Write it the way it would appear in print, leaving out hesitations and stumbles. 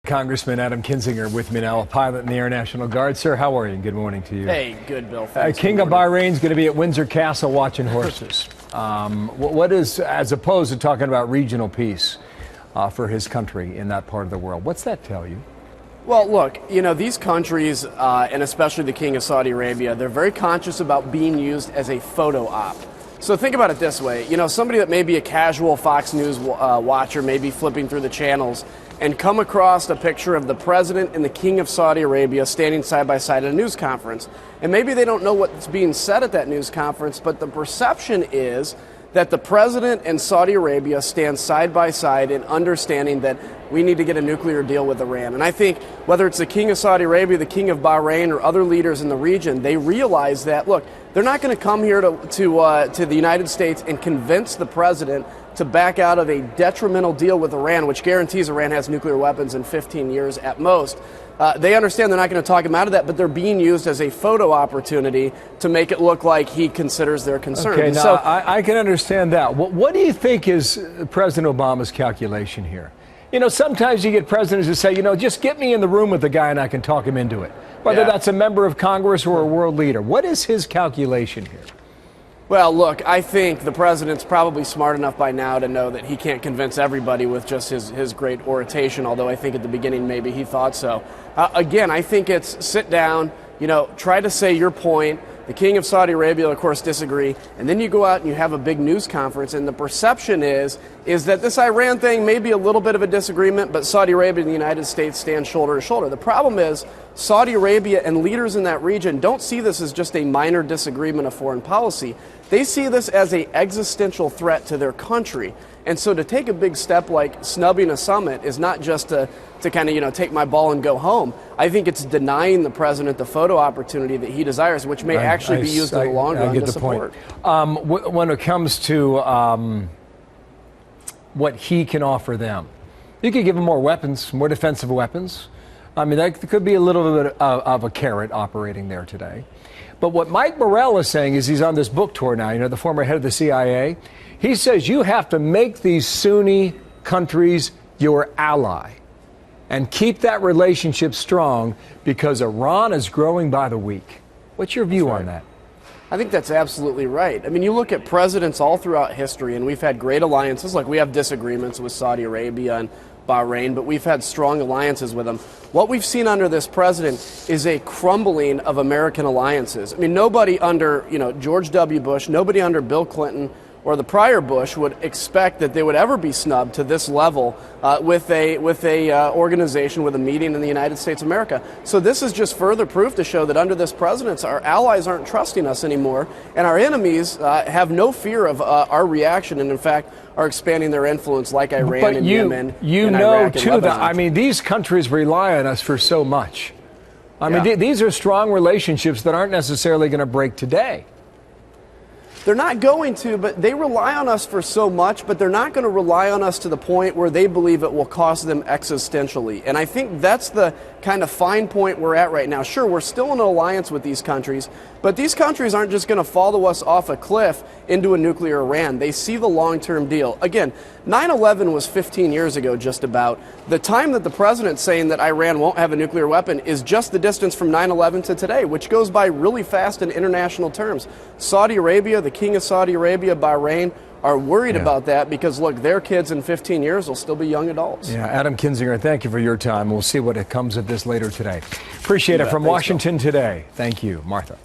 Congressman Adam Kinzinger with me now, a pilot in the Air National Guard. Sir, how are you? Good morning to you. Hey, good, Bill. Thanks. King of Bahrain's going to be at Windsor Castle watching horses. What is, as opposed to talking about regional peace for his country in that part of the world, what's that tell you? Well, look, you know, these countries, and especially the King of Saudi Arabia, they're very conscious about being used as a photo op. So think about it this way. You know, somebody that may be a casual Fox News watcher, maybe flipping through the channels, and come across a picture of the president and the King of Saudi Arabia standing side by side at a news conference. And maybe they don't know what's being said at that news conference, but the perception is that the president and Saudi Arabia stand side by side in understanding that we need to get a nuclear deal with Iran. And I think whether it's the King of Saudi Arabia, the King of Bahrain, or other leaders in the region, they realize that, look, they're not going to come here to the United States and convince the president to back out of a detrimental deal with Iran, which guarantees Iran has nuclear weapons in 15 years at most. They understand they're not going to talk him out of that, but they're being used as a photo opportunity to make it look like he considers their concerns. Okay, now, so I can understand that. What do you think is President Obama's calculation here? You know, sometimes you get presidents who say, you know, just get me in the room with the guy and I can talk him into it, whether that's a member of Congress or a world leader. What is his calculation here? Well, look, I think the president's probably smart enough by now to know that he can't convince everybody with just his great oration, although I think at the beginning maybe he thought so. Again, I think it's sit down, you know, try to say your point. The King of Saudi Arabia, of course, disagree, and then you go out and you have a big news conference, and the perception is that this Iran thing may be a little bit of a disagreement, but Saudi Arabia and the United States stand shoulder to shoulder. The problem is Saudi Arabia and leaders in that region don't see this as just a minor disagreement of foreign policy. They see this as an existential threat to their country. And so to take a big step like snubbing a summit is not just to kind of, you know, take my ball and go home. I think it's denying the president the photo opportunity that he desires, which may actually be used in the long run to support. When it comes to what he can offer them, you could give them more weapons, more defensive weapons. I mean, that could be a little bit of a carrot operating there today. But what Mike Morell is saying is he's on this book tour now, you know, the former head of the CIA. He says you have to make these Sunni countries your ally and keep that relationship strong because Iran is growing by the week. What's your view on that? I think that's absolutely right. I mean, you look at presidents all throughout history, and we've had great alliances. Like, we have disagreements with Saudi Arabia and Bahrain, but we've had strong alliances with them. What we've seen under this president is a crumbling of American alliances. I mean, nobody under, you know, George W. Bush, nobody under Bill Clinton or the prior Bush would expect that they would ever be snubbed to this level with a organization with a meeting in the United States of America. So this is just further proof to show that under this president, our allies aren't trusting us anymore, and our enemies have no fear of our reaction, and in fact are expanding their influence, like Iran and Yemen. You know, too, that I mean, these countries rely on us for so much. I mean, these are strong relationships that aren't necessarily going to break today. They're not going to, but they rely on us for so much, but they're not going to rely on us to the point where they believe it will cost them existentially. And I think that's the kind of fine point we're at right now. Sure, we're still in an alliance with these countries, but these countries aren't just going to follow us off a cliff into a nuclear Iran. They see the long-term deal. Again, 9/11 was 15 years ago, just about. The time that the president's saying that Iran won't have a nuclear weapon is just the distance from 9/11 to today, which goes by really fast in international terms. Saudi Arabia, the King of Saudi Arabia, Bahrain, are worried about that because, look, their kids in 15 years will still be young adults. Yeah, Adam Kinzinger, thank you for your time. We'll see what comes of this later today. Appreciate it. From Washington today, thank you, Martha.